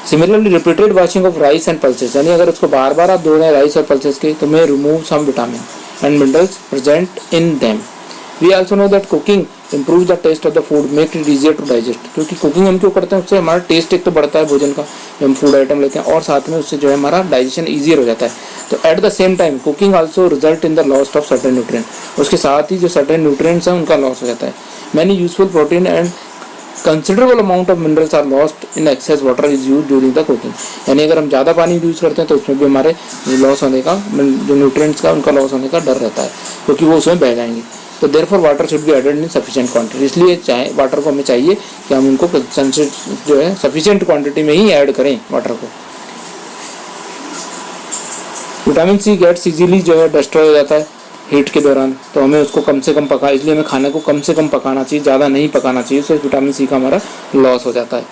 Similarly repeated washing of rice and pulses, यानी अगर उसको बार बार आप धो रहे हैं राइस और पल्सेस के, तो may remove some vitamin and minerals present in them. We also know that cooking improve the taste of the food, make it easier to digest, क्योंकि कुकिंग हम क्यों करते हैं उससे हमारा टेस्ट एक तो बढ़ता है भोजन का जो हम फूड आइटम लेते हैं, और साथ में उससे जो है हमारा डाइजेशन ईजियर हो जाता है। तो at the same time cooking also result in the loss of certain nutrient, उसके साथ ही जो सर्टेन न्यूट्रिएंट्स हैं उनका लॉस हो जाता है। Many useful protein and considerable amount of minerals are lost in excess water is use during the cooking, यानी अगर हम ज़्यादा पानी यूज़ करते हैं तो उसमें भी हमारे लॉस होने का जो न्यूट्रिएंट्स का उनका लॉस होने का डर रहता है, क्योंकि वो उसमें बह जाएंगे। तो therefore water should be added in sufficient quantity, इसलिए चाहे वाटर को हमें चाहिए कि हम उनको जो है सफिशिएंट क्वांटिटी में ही ऐड करें वाटर को। विटामिन सी गेट्स इजीली जो है डिस्ट्रॉय हो जाता है हीट के दौरान, तो हमें उसको कम से कम इसलिए हमें खाने को कम से कम पकाना चाहिए, ज़्यादा नहीं पकाना चाहिए, उससे विटामिन सी का हमारा लॉस हो जाता है।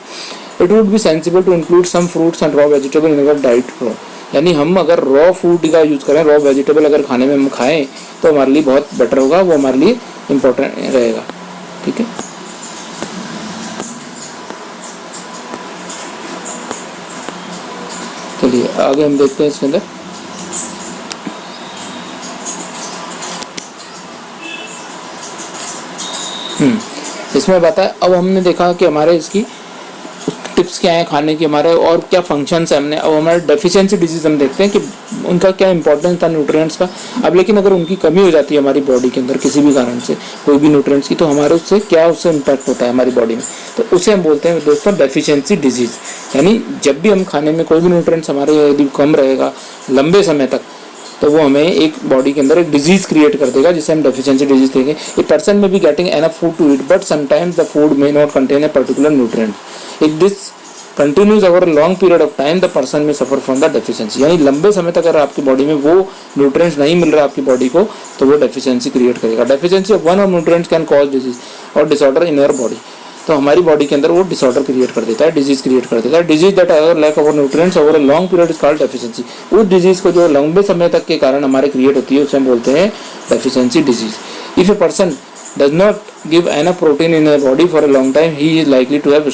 It would be sensible to include some fruits and raw vegetable in our diet flow, यानी हम अगर रॉ फूड का यूज़ करें, रॉ वेजिटेबल अगर खाने में हम खाएं तो हमारे लिए बहुत बेटर होगा, वो हमारे लिए इम्पोर्टेंट रहेगा। ठीक है, चलिए आगे हम देखते हैं इसके अंदर। इसमें बताया, अब हमने देखा कि हमारे इसकी टिप्स क्या है खाने की हमारे, और क्या फंक्शंस है हमने। अब हमारे डेफिशिएंसी डिजीज हम देखते हैं कि उनका क्या इंपॉर्टेंस था न्यूट्रिएंट्स का। अब लेकिन अगर उनकी कमी हो जाती है हमारी बॉडी के अंदर किसी भी कारण से, कोई भी न्यूट्रिएंट्स की, तो हमारे उससे क्या उससे इम्पैक्ट होता है हमारी बॉडी में, तो उसे हम बोलते हैं दोस्तों डेफिशिएंसी डिजीज। यानी जब भी हम खाने में कोई भी न्यूट्रिएंट्स हमारे यदि कम रहेगा लंबे समय तक, तो वो हमें एक बॉडी के अंदर एक डिजीज क्रिएट कर देगा, जिसे हम डेफिशिएंसी डिजीज देंगे। A person may be getting enough food to eat but sometimes the food may not contain a particular nutrient. If this continues over long period of time the person may suffer from the deficiency. यानी लंबे समय तक अगर आपकी body में वो nutrients नहीं मिल रहा आपकी बॉडी को, तो वो डेफिशिएंसी क्रिएट करेगा। Deficiency of one of nutrients can cause disease और डिसऑर्डर इन योर बॉडी। तो हमारी बॉडी के अंदर वो डिसऑर्डर क्रिएट कर देता है, डिजीज क्रिएट कर देता है। डिजीज दैट अगर lack of nutrients over a long period is called deficiency. उस डिजीज को जो लंबे समय तक के कारण हमारे क्रिएट होती है उसे हम बोलते हैं deficiency disease. If a person does not give enough protein in a body for a long time, he is likely to have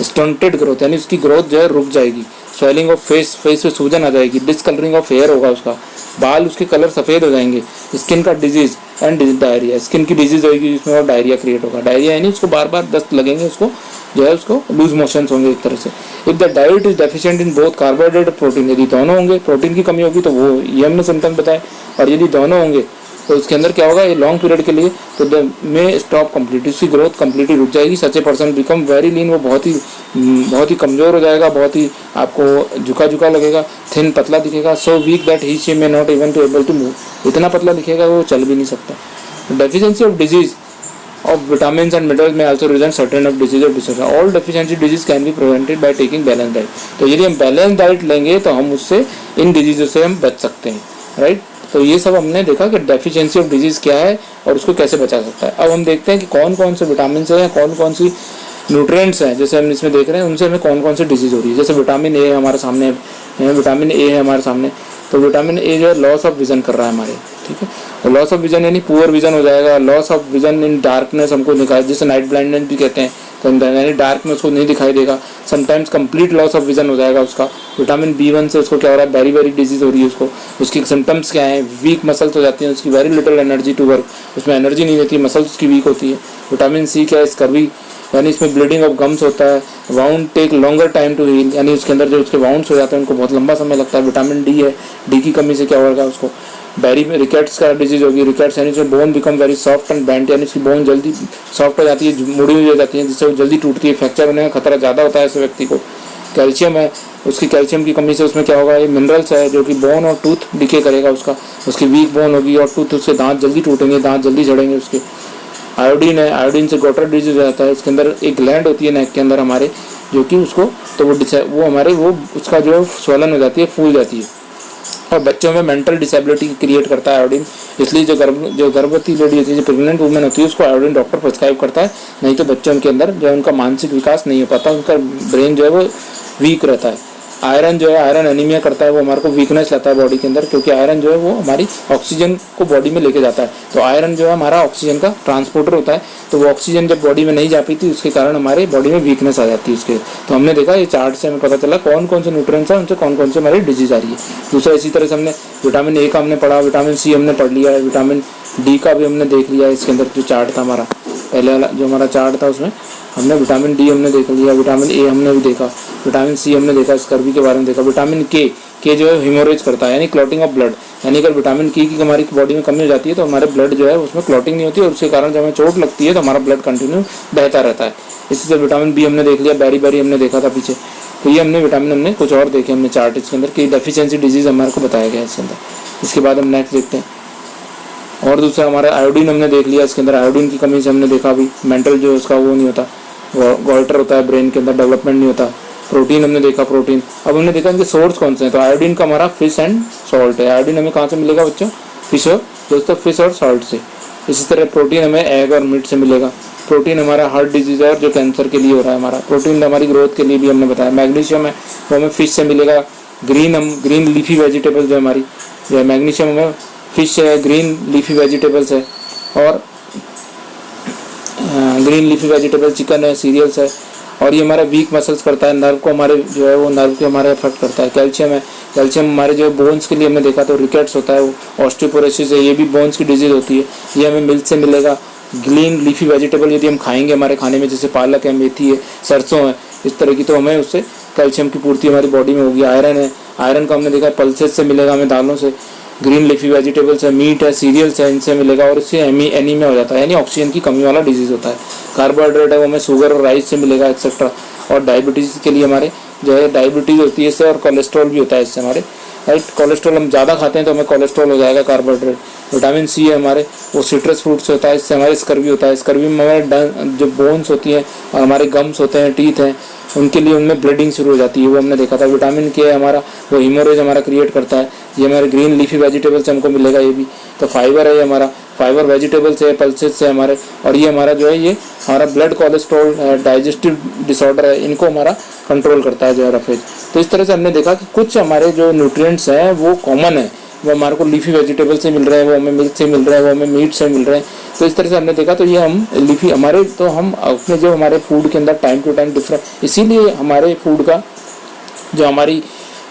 stunted growth, यानी उसकी ग्रोथ जो है रुक जाएगी। स्वेलिंग ऑफ फेस, फेस पे सूजन आ जाएगी। डिसकलरिंग ऑफ हेयर होगा, उसका बाल उसके कलर सफ़ेद हो जाएंगे। स्किन का डिजीज एंड डायरिया, स्किन की डिजीज होगी जिसमें और डायरिया क्रिएट होगा। डायरिया यानी उसको बार बार दस्त लगेंगे, उसको जो है उसको लूज मोशंस होंगे एक तरह से। If the diet is deficient in both carbohydrate और प्रोटीन, यदि दोनों होंगे, प्रोटीन की कमी होगी तो वो ये हमने सिम्टम बताए, और यदि दोनों होंगे तो उसके अंदर क्या होगा, ये लॉन्ग पीरियड के लिए तो द मे स्टॉप कम्प्लीटली, उसकी ग्रोथ कम्प्लीटली रुक जाएगी। Such a person become very lean, वो बहुत ही कमज़ोर हो जाएगा, बहुत ही आपको झुका झुका लगेगा, थिन पतला दिखेगा। So weak that he she may not even to able to move, इतना पतला दिखेगा वो चल भी नहीं सकता। Deficiency of disease of vitamins and minerals may also result certain of disease or disorder. All deficiency disease can be prevented by taking balanced diet. तो यदि हम बैलेंस डाइट लेंगे तो हम उससे इन डिजीज़ों से हम बच सकते हैं, राइट। तो ये सब हमने देखा कि डेफिशिएंसी ऑफ डिजीज़ क्या है और उसको कैसे बचा सकता है। अब हम देखते हैं कि कौन कौन से विटामिन हैं, कौन कौन सी न्यूट्रिएंट्स हैं, जैसे हम इसमें देख रहे हैं, उनसे हमें कौन कौन सी डिजीज़ हो रही है। जैसे विटामिन ए हमारे सामने है, विटामिन ए है हमारे सामने, तो विटामिन ए जो है लॉस ऑफ विजन कर रहा है हमारे, ठीक है। और लॉस ऑफ विजन यानी पुअर विजन हो जाएगा, loss of vision in darkness हमको दिखाई, जैसे नाइट ब्लाइंडनेस भी कहते हैं, तो यानी डार्क में उसको नहीं दिखाई देगा। Sometimes complete loss of vision हो जाएगा उसका। विटामिन B1 से उसको क्या हो रहा है, वेरी वेरी डिजीज़ हो रही है उसको। उसकी सिम्टम्स क्या हैं, वीक मसल्स हो जाती हैं, उसकी very little energy to work, उसमें एनर्जी नहीं रहती, मसल्स उसकी वीक होती है। विटामिन C क्या है, स्कर्वी, यानी इसमें ब्लीडिंग ऑफ गम्स होता है। Wound take longer time to heal, यानी उसके अंदर जो उसके वाउंड्स हो जाते हैं उनको बहुत लंबा समय लगता है। विटामिन D है, D की कमी से क्या होगा उसको, बैरी में रिकेट्स का डिजीज होगी। रिकेट्स यानी जो bone become very soft and bent, यानी उसकी बोन जल्दी सॉफ्ट हो जाती है, मुड़ी हुई हो जाती है, जिससे वो जल्दी टूटती है। फ्रैक्चर होने का खतरा ज़्यादा होता है ऐसे व्यक्ति को। कैल्शियम है, उसकी कैल्शियम की कमी से उसमें क्या होगा, ये मिनरल्स है जो कि बोन और टूथ डिके करेगा उसकी वीक बोन होगी और टूथ, उसके दांत जल्दी टूटेंगे, दांत जल्दी झड़ेंगे उसके। आयोडीन है, आयोडीन से गॉटर डिजीज हो जाता है। इसके अंदर एक ग्लैंड होती है नेक के अंदर हमारे, जो कि उसको तो वो हमारे वो उसका जो स्वलन हो जाती है, फूल जाती है। और बच्चों में मेंटल डिसेबिलिटी क्रिएट करता है आयोडीन, इसलिए जो गर्भवती लेडी होती है, जो प्रेग्नेंट वुमेन होती है, उसको आयोडीन डॉक्टर प्रिस्क्राइब करता है। नहीं तो बच्चों के अंदर जो है उनका मानसिक विकास नहीं हो पाता, उनका ब्रेन जो है वो वीक रहता है। आयरन जो है, आयरन एनीमिया करता है, वो हमारे को वीकनेस लाता है बॉडी के अंदर, क्योंकि आयरन जो है वो हमारी ऑक्सीजन को बॉडी में लेके जाता है। तो आयरन जो है हमारा ऑक्सीजन का ट्रांसपोर्टर होता है, तो वो ऑक्सीजन जब बॉडी में नहीं जा पाती उसके कारण हमारे बॉडी में वीकनेस आ जाती है उसके। तो हमने देखा ये चार्ट से हमें पता चला कौन कौन से न्यूट्रिएंट्स हैं, उनसे कौन कौन से हमारी डिजीज आ रही है। दूसरा इसी तरह से हमने विटामिन ए का हमने पढ़ा, विटामिन C हमने पढ़ लिया है, विटामिन D का भी हमने देख लिया है। इसके अंदर जो चार्ट था हमारा पहले वाला जो हमारा चार्ट था उसमें हमने विटामिन D हमने देख लिया, विटामिन A हमने भी देखा, विटामिन C हमने देखा, स्कर्वी के बारे में देखा। विटामिन K जो है हीमोरेज करता है, यानी क्लॉटिंग ऑफ ब्लड, यानी अगर विटामिन K की हमारी बॉडी में कमी हो जाती है तो हमारे ब्लड जो है उसमें क्लॉटिंग नहीं होती और उसके कारण जब हमें चोट लगती है तो हमारा ब्लड कंटिन्यू बहता रहता है। इसी से विटामिन B हमने देख लिया, बैरी हमने देखा था पीछे। तो ये हमने विटामिन हमने कुछ और देखे हमने चार्ट इसके अंदर कि डेफिशिएंसी डिजीज़ हमारे को बताया गया है इसके अंदर। इसके बाद हम नेक्स्ट देखते हैं और दूसरा हमारा आयोडीन हमने देख लिया। इसके अंदर आयोडीन की कमी से हमने देखा अभी मेंटल जो उसका वो नहीं होता, गॉइटर होता है ब्रेन के अंदर, डेवलपमेंट नहीं होता। प्रोटीन हमने देखा, प्रोटीन अब हमने देखा इनके सोर्स कौन से हैं। तो आयोडीन का हमारा फिश एंड सॉल्ट है। आयोडीन हमें कहाँ से मिलेगा बच्चों, फिश और दोस्तों फिश और सॉल्ट से। इसी तरह प्रोटीन हमें एग और मीट से मिलेगा। प्रोटीन हमारा हार्ट डिजीज है और जो कैंसर के लिए हो रहा है हमारा। प्रोटीन हमारी ग्रोथ के लिए भी हमने बताया। मैग्नीशियम है वो हमें फिश से मिलेगा, ग्रीन लीफी वेजिटेबल जो हमारी जो है, मैग्नीशियम हमें फिश है, ग्रीन लीफी वेजिटेबल्स है, और ग्रीन लीफी वेजिटेबल चिकन है, सीरियल्स है, और ये हमारा वीक मसल्स करता है, नर्व को हमारे जो है वो नर्व के हमारे अफेक्ट करता है। कैल्शियम है, कैल्शियम हमारे जो बोन्स के लिए हमने देखा तो रिकेट्स होता है, वो ऑस्टियोपोरोसिस है, ये भी बोन्स की डिजीज होती है, ये हमें मिल्क से मिलेगा। ग्रीन लीफी वेजिटेबल यदि हम खाएंगे हमारे खाने में, जैसे पालक है, मेथी है, सरसों है, इस तरह की, तो हमें उससे कैल्शियम की पूर्ति हमारी बॉडी में होगी। आयरन है, आयरन को हमने देखा पल्सेस से मिलेगा हमें, दालों से। ग्रीन लीफी वेजिटेबल्स है, मीट है, सीरियल्स है, इनसे मिलेगा, और इससे एनीमिया हो जाता है, यानी ऑक्सीजन की कमी वाला डिजीज होता है। कार्बोहाइड्रेट है, वो हमें शुगर और राइस से मिलेगा, एक्सेट्रा। और डायबिटीज़ के लिए हमारे जो है डायबिटीज़ होती है इससे, और कोलेस्ट्रॉल भी होता है इससे हमारे, राइट। कोलेस्ट्रॉल हम ज़्यादा खाते हैं तो हमें कोलेस्ट्रॉल हो जाएगा, कार्बोहाइड्रेट। विटामिन सी है हमारे, वो सिट्रस फ्रूट से होता है, इससे हमारे स्कर्वी होता है। स्कर्वी में हमारे जो बोन्स होती हैं और हमारे गम्स होते हैं, टीथ हैं, उनके लिए उनमें ब्लीडिंग शुरू हो जाती है, वो हमने देखा था। विटामिन के हमारा वो हीमोरेज हमारा क्रिएट करता है, ये हमारे ग्रीन लीफी वेजिटेबल से हमको मिलेगा ये भी। तो फाइबर है ये हमारा, फाइबर वेजिटेबल से, पल्सेस से हमारे, और ये हमारा जो है ये हमारा ब्लड कोलेस्ट्रॉल, डाइजेस्टिव डिसऑर्डर है, इनको हमारा कंट्रोल करता है जो है रफेज। तो इस तरह से हमने देखा कि कुछ हमारे जो न्यूट्रिएंट्स हैं वो कॉमन है, वो हमारे को लीफी वेजिटेबल से मिल रहे हैं, वो हमें मिल्क से मिल रहे हैं, वो हमें मीट से मिल रहे हैं। तो इस तरह से हमने देखा, तो ये हम लीफी हमारे, तो हम अपने जो हमारे फूड के अंदर टाइम टू टाइम डिफरेंट, इसीलिए हमारे फूड का जो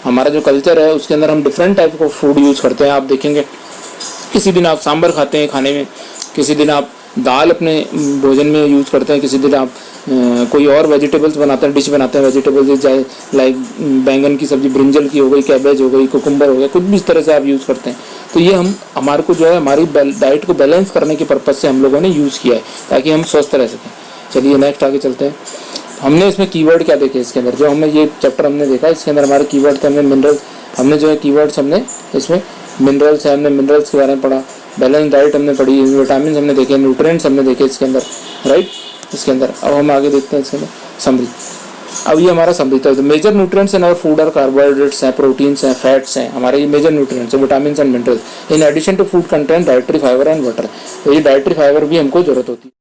हमारा जो कल्चर है उसके अंदर हम डिफरेंट टाइप का फूड यूज़ करते हैं। आप देखेंगे किसी दिन आप सांभर खाते हैं खाने में, किसी दिन आप दाल अपने भोजन में यूज़ करते हैं, किसी दिन आप कोई और वेजिटेबल्स बनाते हैं, डिश बनाते हैं वेजिटेबल्स, चाहे लाइक बैंगन की सब्ज़ी, ब्रिंजल की हो गई, कैबेज हो गई, कुकुम्बर हो गया, कुछ भी इस तरह से आप यूज़ करते हैं। तो ये हमारे को जो है हमारी डाइट को बैलेंस करने के पर्पज़ से हम लोगों ने यूज़ किया है, ताकि हम स्वस्थ रह सकें। चलिए नेक्स्ट आगे चलते हैं। हमने इसमें कीवर्ड क्या देखे इसके अंदर, जो हमें ये चैप्टर हमने देखा, इसके अंदर हमारे कीवर्ड थे, हमने मिनरल, हमने जो है कीवर्ड्स हमने इसमें मिनरल्स है, हमने मिनरल्स के बारे में पढ़ा, बैलेंस डाइट हमने पढ़ी, विटामिन हमने देखे, न्यूट्रिएंट्स हमने देखे इसके अंदर, राइट। इसके अंदर अब हम आगे देखते हैं इसके अंदर समरी। अब ये हमारा समरी था, major nutrients in our food are carbohydrates हैं, प्रोटीन्स हैं, फैट्स हैं, हमारे ये मेजर न्यूट्रिएंट्स हैं, vitamin and minerals. In addition to food content dietary fibre and water, तो ये डाइटरी फाइबर भी हमको जरूरत होती है।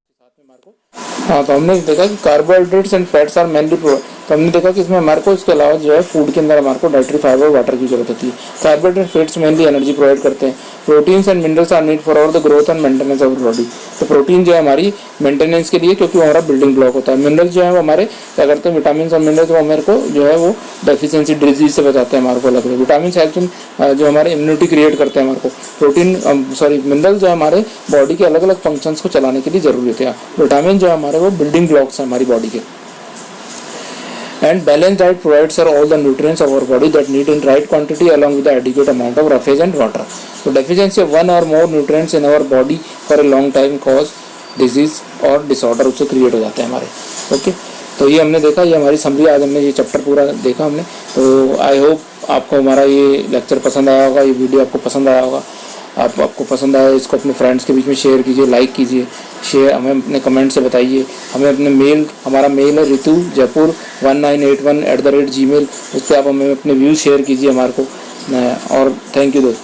हाँ, तो हमने देखा कि carbohydrates and fats are mainly, तो हमने देखा कि इसमें हमारे को इसके अलावा जो है फूड के अंदर हमारे को डाइटरी फाइबर वाटर की जरूरत होती है। Carbohydrate fats mainly energy provide करते हैं। Proteins and minerals are need for our the growth and maintenance of body, तो प्रोटीन जो है हमारी मेंटेनेंस के लिए, क्योंकि वो हमारा बिल्डिंग ब्लॉक होता है। मिनरल्स जो है वो हमारे क्या करते हैं, विटामिन और मिनरल्स वो हमारे को जो है वो डेफिशिएंसी डिजीज से बचाते हैं हमारे को अलग अलग। विटामिन हेल्प जो हमारे इम्यूनिटी क्रिएट करते हैं हमारे को। मिनरल जो है हमारे बॉडी के अलग अलग फंक्शंस को चलाने के लिए जरूरी होते हैं। विटामिन जो है हमारे वो बिल्डिंग ब्लॉक्स हैं हमारी बॉडी के। And balanced diet provides her all the nutrients of our body that need in right quantity along with the adequate amount of roughage and water. So deficiency of one or more nutrients in our body for a long time cause disease और disorder उससे create हो जाते हैं हमारे। Okay, तो ये हमने देखा, ये हमारी समरी, आज हमने ये चैप्टर पूरा देखा हमने। तो आई होप आपको हमारा ये लेक्चर पसंद आया होगा, ये वीडियो आपको पसंद आया होगा। आपको पसंद आया इसको अपने फ्रेंड्स के बीच में शेयर कीजिए, लाइक कीजिए, शेयर हमें अपने कमेंट से बताइए। हमें अपने मेल, हमारा मेल है ritu jaipur1981@gmail, उस पर आप हमें अपने व्यूज़ शेयर कीजिए हमारे को। और थैंक यू दोस्त।